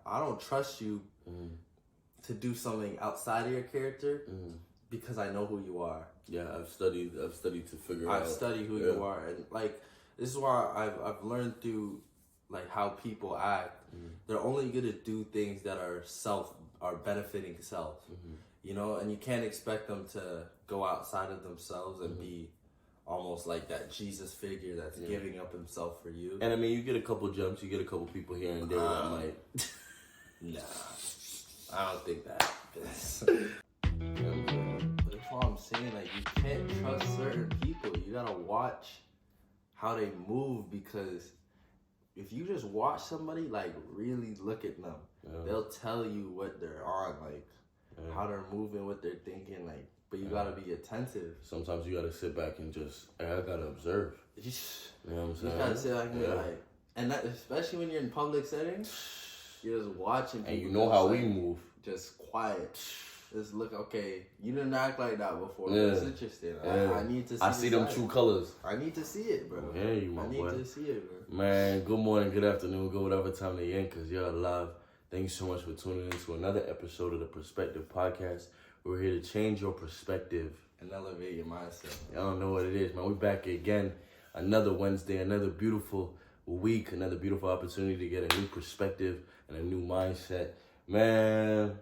I don't trust you to do something outside of your character because I know who you are. Yeah, I've studied to figure out. I've studied who you are, and like this is why I've learned through like how people act. They're only gonna do things that are benefiting self. You know, and you can't expect them to go outside of themselves and be almost like that Jesus figure that's giving up himself for you. And I mean, you get a couple jumps, you get a couple people here and there that might. Nah, I don't think that. You know what I'm saying? But that's why I'm saying, like, you can't trust certain people. You gotta watch how they move, because if you just watch somebody, like, really look at them, they'll tell you what they're on, like, how they're moving, what they're thinking, like. But you gotta be attentive. Sometimes you gotta sit back and just, I gotta observe. You know what I'm saying? You gotta sit back and be like, and that, especially when you're in public settings, you're just watching people. And you know how we move. Just quiet. Just look, okay, you didn't act like that before. Yeah. It's interesting. I need to see I see them true colors. I need to see it, bro. Yeah, you my boy. I need to see it, bro. Man, good morning, good afternoon, good whatever time they in, because you're alive. Thank you so much for tuning in to another episode of the Perspective Pvdcast. We're here to change your perspective and elevate your mindset. Y'all don't know what it is, man. We're back again. Another Wednesday, another beautiful week, another beautiful opportunity to get a new perspective and a new mindset. Man,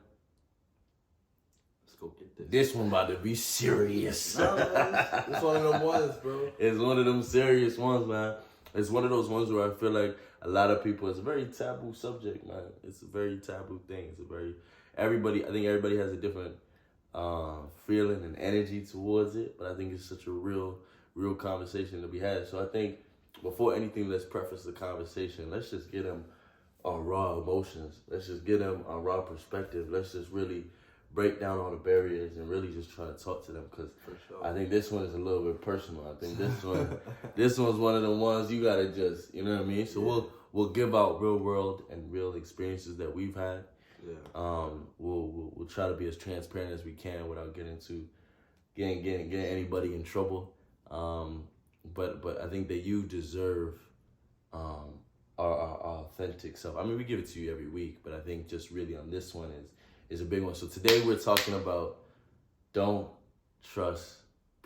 let's go get this. This one about to be serious. It's one of them ones, bro. It's one of them serious ones, man. It's one of those ones where I feel like a lot of people, it's a very taboo subject, man. It's a very taboo thing. I think everybody has a different feeling and energy towards it, but I think it's such a real conversation to be had. So I think before anything, let's preface the conversation. Let's just get them on raw emotions. Let's just get them on raw perspective. Let's just really break down all the barriers and really just try to talk to them, because I think this one is a little bit personal. I think this one's one of the ones you gotta just, you know what I mean? So we'll give out real world and real experiences that we've had. Yeah. We'll try to be as transparent as we can without getting anybody in trouble. But I think that you deserve our authentic self. I mean, we give it to you every week, but I think just really on this one is a big one. So today we're talking about don't trust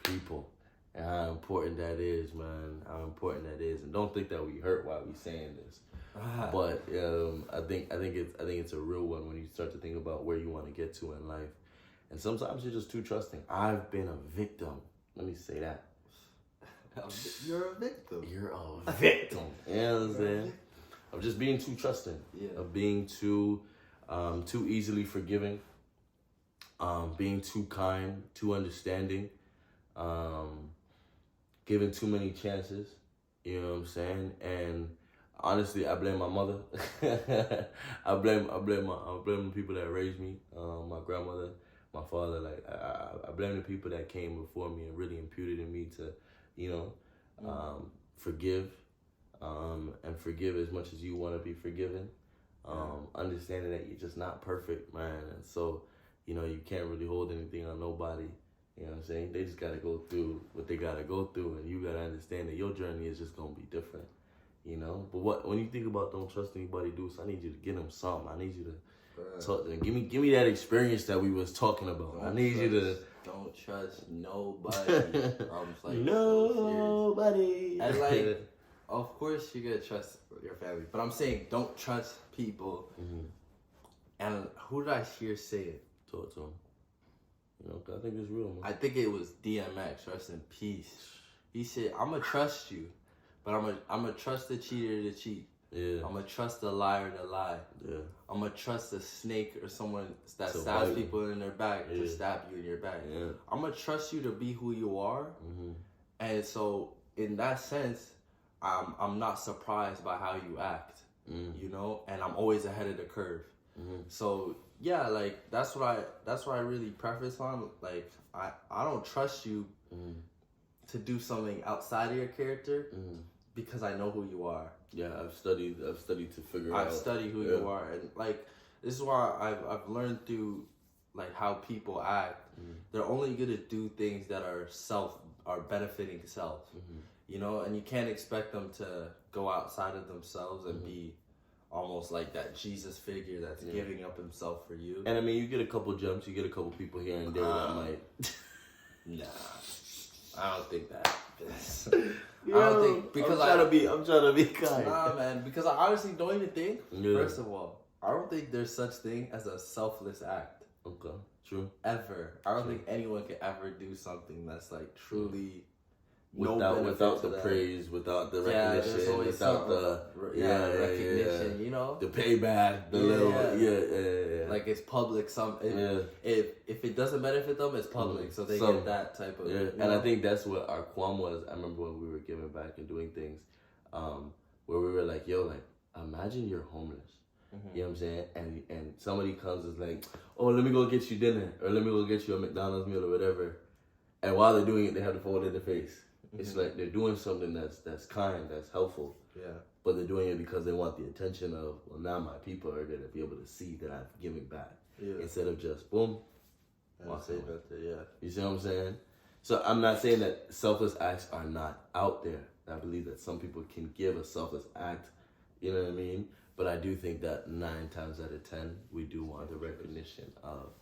people and how important that is, man. How important that is, and don't think that we hurt while we saying this. But I think it's a real one when you start to think about where you want to get to in life, and sometimes you're just too trusting. I've been a victim. Let me say that. You're a victim. You're a victim. You know what I'm saying? Of just being too trusting. Yeah. Of being too easily forgiving. Being too kind, too understanding. Giving too many chances. You know what I'm saying? And honestly, I blame my mother. I blame the people that raised me. My grandmother, my father. Like I blame the people that came before me and really imputed in me to, forgive, and forgive as much as you want to be forgiven. Understanding that you're just not perfect, man, and so you can't really hold anything on nobody. You know what I'm saying? They just gotta go through what they gotta go through, and you gotta understand that your journey is just gonna be different. But when you think about don't trust anybody, dude, so I need you to get them something. I need you to talk to them. Give me that experience that we was talking about. I need you to don't trust nobody. Nobody. And like, of course you gotta trust your family, but I'm saying don't trust people. Mm-hmm. And who did I hear say it? Talk to him. I think it's real, man. I think it was DMX. Rest in peace. He said, "I'm gonna trust you, but I'm gonna trust the cheater to cheat. Yeah. I'm gonna trust the liar to lie. Yeah. I'm gonna trust the snake or someone that stabs people in their back to stab you in your back. Yeah. I'm gonna trust you to be who you are." Mm-hmm. And so, in that sense, I'm not surprised by how you act. And I'm always ahead of the curve. Mm-hmm. So yeah, like that's what I really preface on. Like I don't trust you to do something outside of your character because I know who you are. Yeah, I've studied to figure out. I've studied who you are, and like this is why I've learned through like how people act. They're only gonna do things that are benefiting self. And you can't expect them to go outside of themselves and be almost like that Jesus figure that's giving up himself for you. And I mean, you get a couple jumps, you get a couple people here and there that might. Nah, I don't think that. I don't think because I'm trying to be kind. Nah, man, because I honestly don't even think. First of all, I don't think there's such thing as a selfless act. Okay, true. Ever, I don't think anyone can ever do something that's like truly. Without the praise, without the recognition, without the recognition, you know, the payback, the little, like it's public. If it doesn't benefit them, it's public, so they get that type of. Yeah, and I think that's what our qualm was. I remember when we were giving back and doing things, where we were like, "Yo, like imagine you're homeless." Mm-hmm. You know what I'm saying? And somebody comes and is like, "Oh, let me go get you dinner, or let me go get you a McDonald's meal, or whatever." And while they're doing it, they have to fold in their face. It's like they're doing something that's kind, that's helpful. Yeah. But they're doing it because they want the attention of, well, now my people are going to be able to see that I'm giving back. Yeah. Instead of just, boom, walk away. You see what I'm saying? So I'm not saying that selfless acts are not out there. I believe that some people can give a selfless act, you know what I mean? But I do think that 9 times out of 10, we do want the recognition of,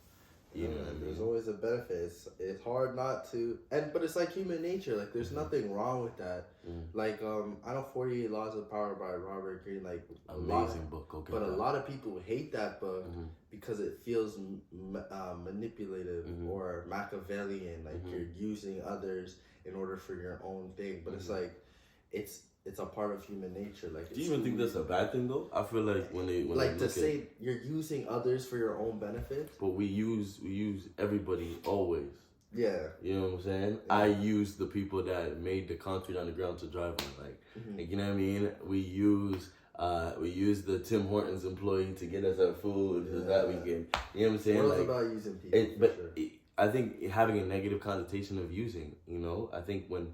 you know what I mean? There's always a benefit. It's hard not to, but it's like human nature. Like there's nothing wrong with that. Like I know 48 Laws of Power by Robert Greene. Like amazing book. Okay, but a lot of people hate that book because it feels manipulative or Machiavellian. Like you're using others in order for your own thing. But it's like it's a part of human nature. Like, do you even think that's a bad thing though? I feel like when like to say you're using others for your own benefit. But we use everybody always. Yeah. You know what I'm saying? Yeah. I use the people that made the concrete on the ground to drive on. Like you know what I mean? We use the Tim Hortons employee to get us our food so that we can. You know what I'm saying? It's about using people. I think having a negative connotation of using. You know, I think when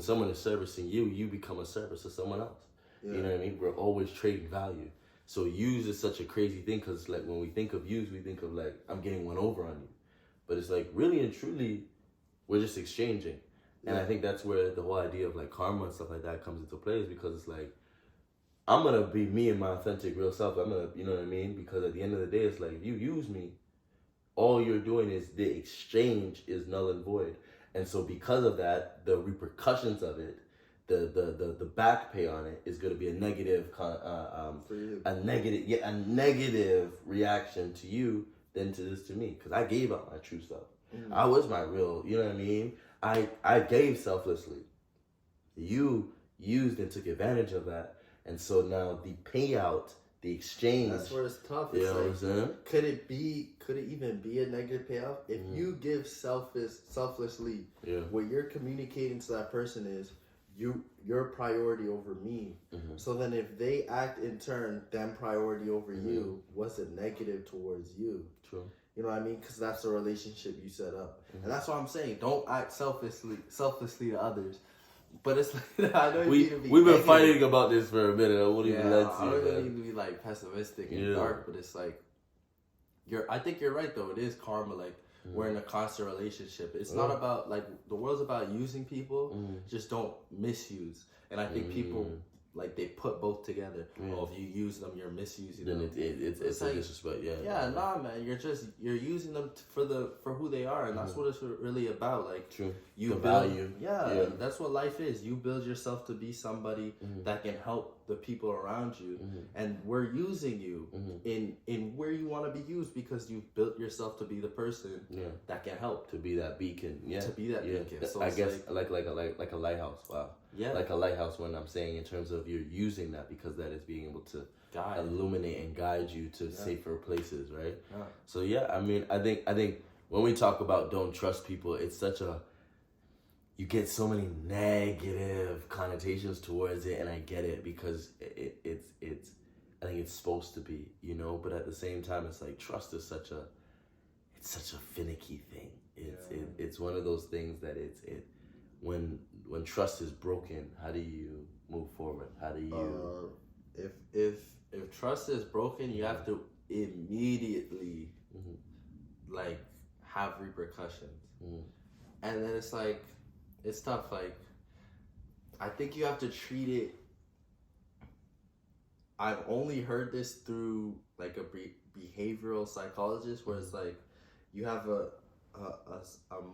someone is servicing you, you become a service to someone else. Yeah. You know what I mean? We're always trading value. So use is such a crazy thing because like when we think of use, we think of like, I'm getting one over on you. But it's like really and truly, we're just exchanging. Yeah. And I think that's where the whole idea of like karma and stuff like that comes into play, is because it's like, I'm going to be me and my authentic real self. I'm going to, you know what I mean? Because at the end of the day, it's like, if you use me, all you're doing is the exchange is null and void. And so because of that, the repercussions of it, the back pay on it is going to be a negative negative reaction to you than to me, because I gave up my true self. I was my real, you know what I mean? I gave selflessly. You used and took advantage of that, and so now the payout, the exchange. That's where it's tough. You know what I'm saying? Could it even be a negative payout? If you give selflessly, what you're communicating to that person is your priority over me. So then if they act in turn, them priority over you, what's a negative towards you? True. You know what I mean? Because that's the relationship you set up. And that's what I'm saying. Don't act selflessly to others. But it's like, I know we've been fighting about this for a minute. I won't even let you. I don't even need to be like pessimistic and dark, but it's like I think you're right though. It is karma. Like we're in a constant relationship. It's not about like the world's about using people. Just don't misuse. And I think people like they put both together. Oh, if you use them, you're misusing them. Then it's like, a disrespect. Yeah, nah, man. You're using them for who they are, and that's what it's really about. Like you build value. Yeah, that's what life is. You build yourself to be somebody that can help the people around you, and we're using you in where you want to be used because you've built yourself to be the person that can help, to be that beacon. To be that beacon. So I guess like a lighthouse. Wow. Yeah. Like a lighthouse, when I'm saying in terms of you're using that, because that is being able to illuminate and guide you to safer places, right? Yeah. So I mean, I think when we talk about don't trust people, it's such you get so many negative connotations towards it, and I get it because it's I think it's supposed to be, you know, but at the same time, it's like trust is such a finicky thing. It's one of those things that when trust is broken, how do you move forward? How do you if trust is broken, you have to immediately like have repercussions. And then it's like it's tough. Like I think you have to treat it I've only heard this through like a behavioral psychologist, where it's like you have a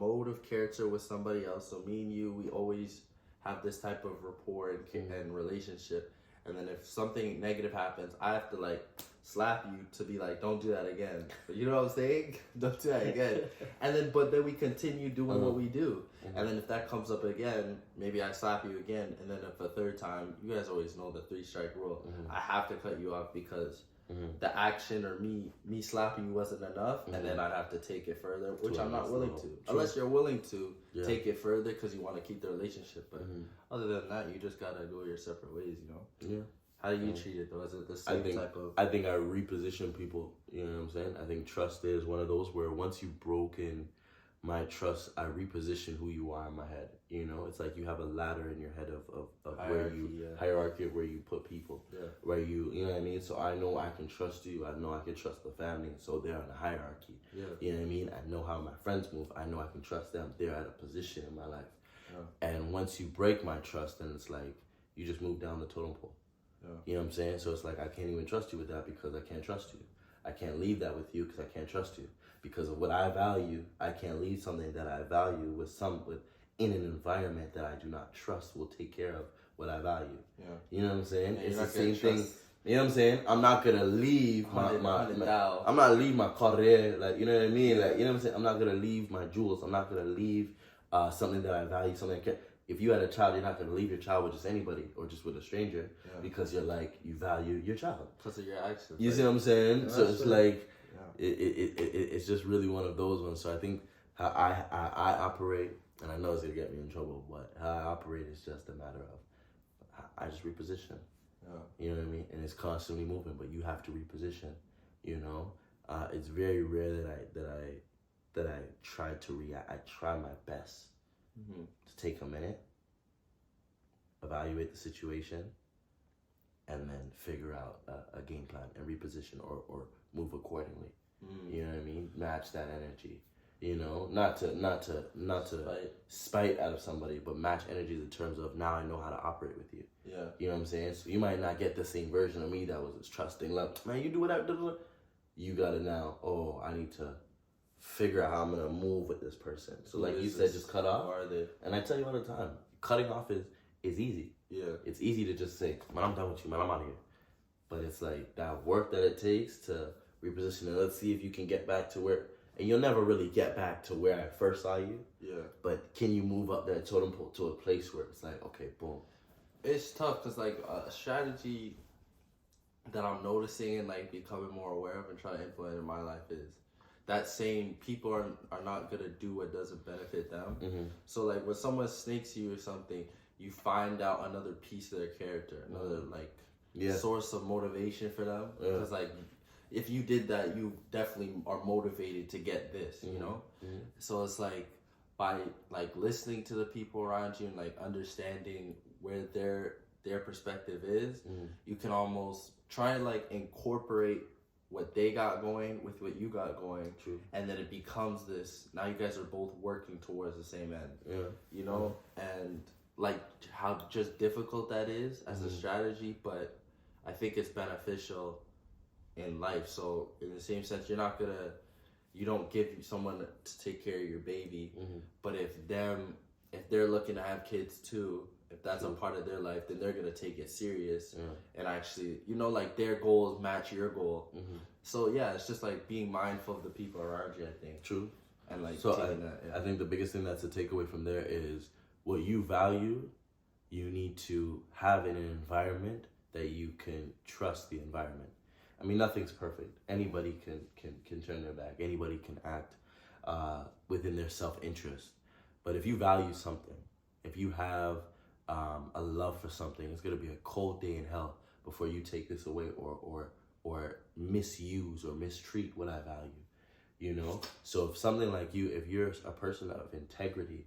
mode of character with somebody else. So me and you, we always have this type of rapport and relationship. And then if something negative happens, I have to like slap you to be like, don't do that again. But you know what I'm saying? Don't do that again. And then, but then we continue doing what we do. And then if that comes up again, maybe I slap you again. And then if a third time, you guys always know the 3-strike rule. I have to cut you off because the action or me slapping you wasn't enough. And then I'd have to take it further, which I'm not willing to. Unless you're willing to take it further because you want to keep the relationship. But other than that, you just got to go your separate ways, you know? Yeah. How do you treat it though? Is it the same type of? I think I reposition people. You know what I'm saying? I think trust is one of those where once you've broken my trust, I reposition who you are in my head. You know, it's like you have a ladder in your head of where you hierarchy of where you put people. Yeah. Where you know what I mean? So I know I can trust you. I know I can trust the family. So they're in a hierarchy. Yeah. You know what I mean? I know how my friends move. I know I can trust them. They're at a position in my life. Yeah. And once you break my trust, then it's like you just move down the totem pole. Yeah. You know what I'm saying? So it's like I can't even trust you with that because I can't trust you. I can't leave that with you because I can't trust you. Because of what I value, I can't leave something that I value in an environment that I do not trust will take care of what I value. Yeah. You know what I'm saying? It's the same thing. You know what I'm saying? I'm not gonna leave I'm not leave my career, like, you know what I mean? Like, you know what I'm saying? I'm not gonna leave my jewels. I'm not gonna leave something that I value, something I care. If you had a child, you're not going to leave your child with just anybody or just with a stranger because you're like, you value your child. Because of your actions. You see what I'm saying? Yeah, so it's like, it's just really one of those ones. So I think how I operate, and I know it's going to get me in trouble, but how I operate is just a matter of, I just reposition. Yeah. You know what I mean? And it's constantly moving, but you have to reposition, you know? It's very rare that I try to react. I try my best. To take a minute, evaluate the situation, and then figure out a game plan and reposition or move accordingly. You know what I mean? Match that energy. You know, not to spite out of somebody, but match energy in terms of now I know how to operate with you. Yeah. You know what I'm saying? So you might not get the same version of me that was trusting, like, man, you do whatever. You gotta now, I need to figure out how I'm gonna move with this person. So like you said, just cut off. And I tell you all the time, cutting off is easy. Yeah. It's easy to just say, man, I'm done with you, man, I'm out of here. But it's like that work that it takes to reposition and let's see if you can get back to where, and you'll never really get back to where I first saw you. Yeah. But can you move up that totem pole to a place where it's like, okay, boom. It's tough because like a strategy that I'm noticing and like becoming more aware of and trying to implement in my life is that saying people are not gonna do what doesn't benefit them. So like when someone snakes you or something, you find out another piece of their character, another source of motivation for them. Because like if you did that, you definitely are motivated to get this, you know. So it's like by like listening to the people around you and like understanding where their perspective is, you can almost try and like incorporate what they got going with what you got going. True. And then it becomes this, now you guys are both working towards the same end. Yeah. You know? And like how just difficult that is as a strategy, but I think it's beneficial in life. So in the same sense, you don't give someone to take care of your baby, but if they're looking to have kids too, if that's a part of their life, then they're going to take it serious and actually, you know, like their goals match your goal. So yeah, it's just like being mindful of the people around you, I think. True. And like so I think the biggest thing that's a takeaway from there is what you value, you need to have in an environment that you can trust the environment. I mean, nothing's perfect. Anybody can turn their back. Anybody can act within their self-interest. But if you value something, if you have a love for something, it's gonna be a cold day in hell before you take this away or misuse or mistreat what I value. You know? So if something like you, if you're a person of integrity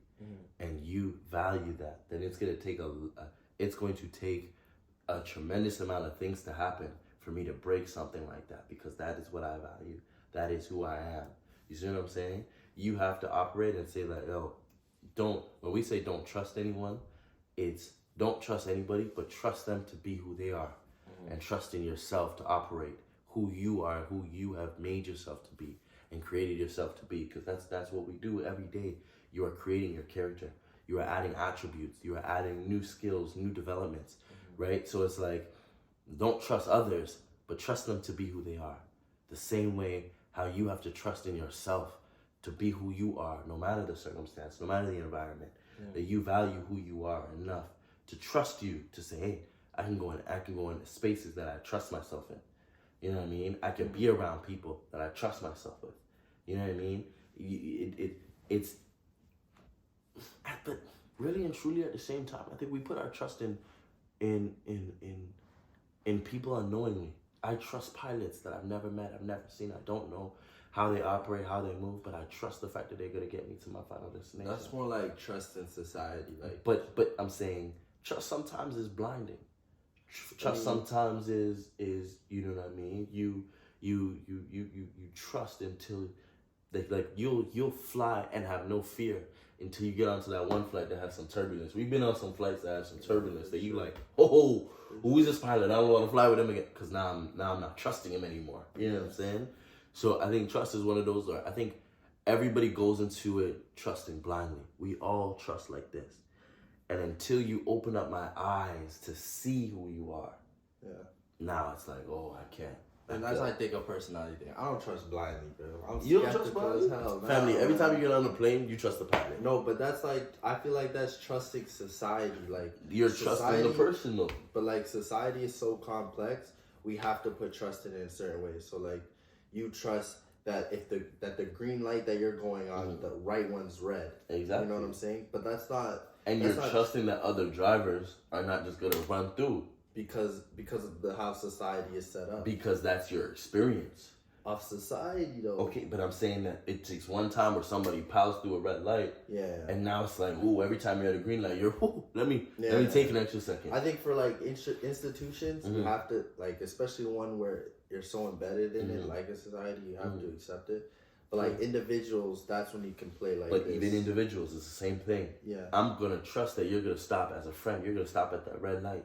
and you value that, then it's gonna take a tremendous amount of things to happen for me to break something like that, because that is what I value. That is who I am. You see what I'm saying? You have to operate and say like, when we say don't trust anyone, it's don't trust anybody, but trust them to be who they are. and trusting yourself to operate who you are, who you have made yourself to be and created yourself to be. Because that's what we do every day. You are creating your character. You are adding attributes. You are adding new skills, new developments, right? So it's like, don't trust others, but trust them to be who they are. The same way how you have to trust in yourself to be who you are, no matter the circumstance, no matter the environment, that you value who you are enough to trust you to say, hey, I can go in spaces that I trust myself in. You know what I mean? I can be around people that I trust myself with. You know what I mean? It's but really and truly at the same time, I think we put our trust in people unknowingly. I trust pilots that I've never met, I've never seen, I don't know how they operate, how they move, but I trust the fact that they're gonna get me to my final destination. That's more like trust in society, like. But I'm saying trust sometimes is blinding. Trust sometimes is you know what I mean. You trust until like you'll fly and have no fear until you get onto that one flight that has some turbulence. We've been on some flights that have some turbulence that you like, oh, who is this pilot? I don't want to fly with him again because now I'm not trusting him anymore. You know what I'm saying? So I think trust is one of those where I think everybody goes into it trusting blindly. We all trust like this. And until you open up my eyes to see who you are, now it's like, oh, I can't. And that's, I think, a personality thing. I don't trust blindly, bro. You don't trust blindly? Family, every time you get on the plane, you trust the pilot. No, but that's like, I feel like that's trusting society. Like, you're trusting the person, though. But, like, society is so complex, we have to put trust in it in certain ways. So, like, you trust that if the green light that you're going on, the right one's red. Exactly. You know what I'm saying? But that's not... And you're trusting that other drivers are not just going to run through. Because of how society is set up. Because that's your experience. Of society, though. Okay, but I'm saying that it takes one time where somebody plows through a red light. Yeah. And now it's like, ooh, every time you're at a green light, you're, ooh, let me take an extra second. I think for, like, institutions, you have to, like, especially one where you're so embedded in it, like a society, you have to accept it. But, like, individuals, that's when you can play like But this. even individuals, it's the same thing. Yeah. I'm going to trust that you're going to stop as a friend. You're going to stop at that red light,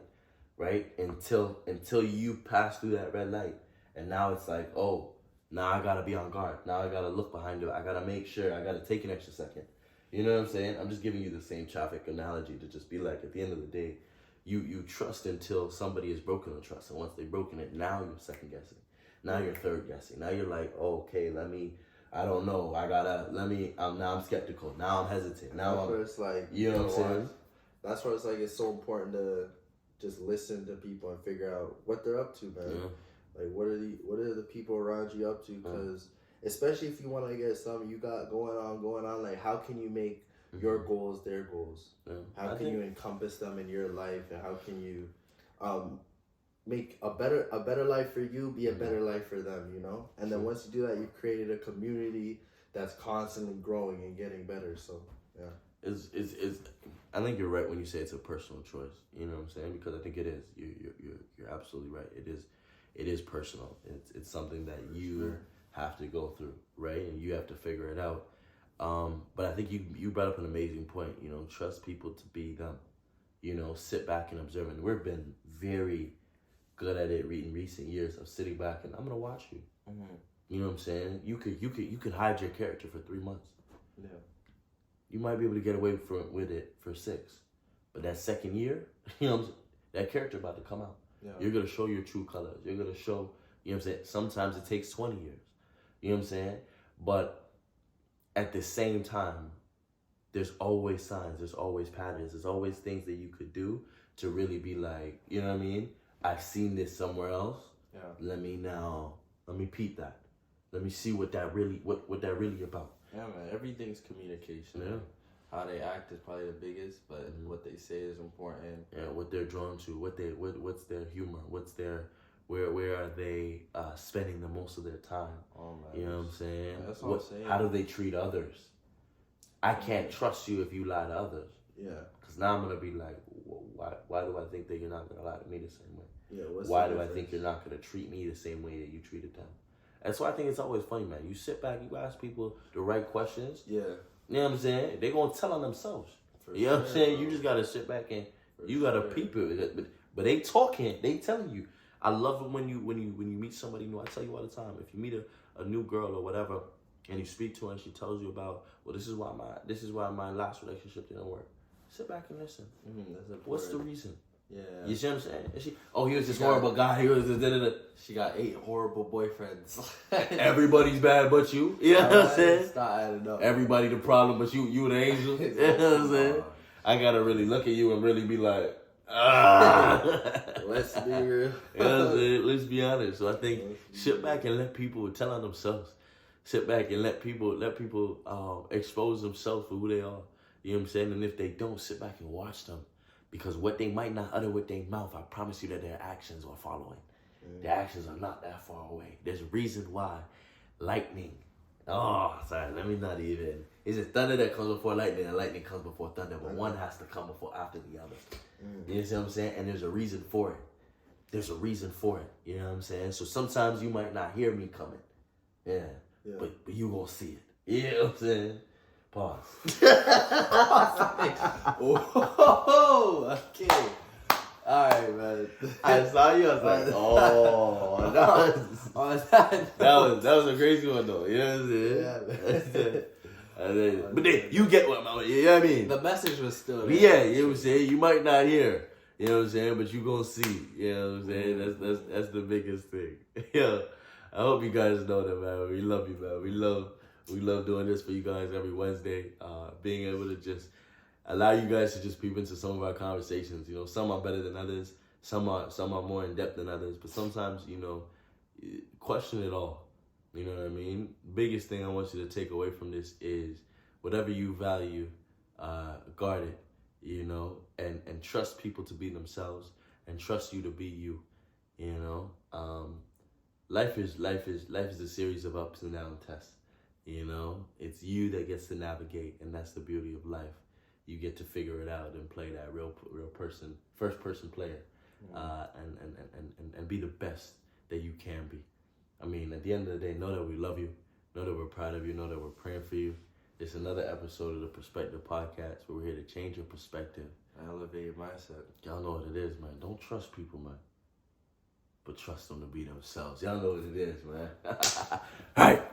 right? Until you pass through that red light. And now it's like, oh, now I got to be on guard. Now I got to look behind it. I got to make sure. I got to take an extra second. You know what I'm saying? I'm just giving you the same traffic analogy to just be like, at the end of the day, you trust until somebody has broken the trust. And once they've broken it, now you're second guessing. Now you're third guessing. Now you're like, oh, okay, I don't know. Now I'm skeptical. Now I'm hesitant. Now that's where it's like, you know what I'm saying? That's where it's like, it's so important to just listen to people and figure out what they're up to, man. Yeah. Like, what are the people around you up to? Because especially if you want to get something you got going on, like, how can you make your goals their goals? Yeah. How can you encompass them in your life? And how can you make a better life for you, be a better life for them, you know? And then once you do that, you've created a community that's constantly growing and getting better. So, yeah. I think you're right when you say it's a personal choice. You know what I'm saying? Because I think it is. You're absolutely right. It is personal. It's something that you have to go through, right? And you have to figure it out. But I think you brought up an amazing point. You know, trust people to be them. You know, sit back and observe. And we've been very good at it in recent years of sitting back and I'm gonna watch you. You know what I'm saying? You could hide your character for 3 months. Yeah. You might be able to get away with it for 6, but that second year, you know, that character about to come out. Yeah. You're gonna show your true colors. You're gonna show. You know what I'm saying? Sometimes it takes 20 years. You know what I'm saying? But at the same time, there's always signs. There's always patterns. There's always things that you could do to really be like, you know what I mean? I've seen this somewhere else. Yeah. Let me peep that. Let me see what that really about. Yeah, man. Everything's communication. Yeah. How they act is probably the biggest, but what they say is important. Yeah, what they're drawn to, what's their humor, where are they spending the most of their time? Oh man. You know what I'm saying? That's what I'm saying. How do they treat others? I can't trust you if you lie to others. Yeah. Because now I'm gonna be like, why do I think that you're not gonna lie to me the same way? Yeah. Why do I think you're not gonna treat me the same way that you treated them? And so I think it's always funny, man. You sit back, you ask people the right questions. Yeah. You know what I'm saying? They're gonna tell on themselves. You know what I'm saying? Bro. You just gotta sit back and you gotta peep it. But they talking, they telling you. I love it when you meet somebody new. I tell you all the time, if you meet a new girl or whatever, and you speak to her and she tells you about, well, this is why my last relationship didn't work. Sit back and listen. What's the reason? Yeah. You see what I'm saying? He was this horrible guy. He was this. She got 8 horrible boyfriends. Everybody's bad but you. You know what I'm saying? Stop adding up. Everybody the problem but you. You the angel. You know what I'm saying? I gotta really look at you and really be like, let's be real. You know what I'm saying? Let's be honest. So I think sit back and let people tell on themselves. Sit back and let people expose themselves for who they are. You know what I'm saying? And if they don't, sit back and watch them. Because what they might not utter with their mouth, I promise you that their actions are following. Their actions are not that far away. There's a reason why lightning. Oh, sorry, let me not even. Is it thunder that comes before lightning and lightning comes before thunder? But one has to come before after the other. You see what I'm saying? And there's a reason for it. There's a reason for it. You know what I'm saying? So sometimes you might not hear me coming. Yeah. But you gonna see it. You know what I'm saying? Pause. Oh, okay. All right, man. I saw you. I was like, oh, that was a crazy one though. You know what I'm saying? Yeah. But then you get what I'm. You know what I mean? The message was still there. Yeah, you know what I'm saying. You might not hear. You know what I'm saying? But you gonna see. You know what I'm saying? That's the biggest thing. Yeah. I hope you guys know that, man. We love you, man. We love doing this for you guys every Wednesday. Being able to just allow you guys to just peep into some of our conversations. You know, some are better than others. Some are more in depth than others. But sometimes, you know, question it all. You know what I mean? Biggest thing I want you to take away from this is whatever you value, guard it. You know, and trust people to be themselves, and trust you to be you. You know, life is a series of ups and down tests. You know, it's you that gets to navigate, and that's the beauty of life. You get to figure it out and play that real person, first person player, and be the best that you can be. I mean, at the end of the day, know that we love you, know that we're proud of you, know that we're praying for you. It's another episode of the Perspective Podcast where we're here to change your perspective. Elevate your mindset. Y'all know what it is, man. Don't trust people, man. But trust them to be themselves. Y'all know what it is, man. All right.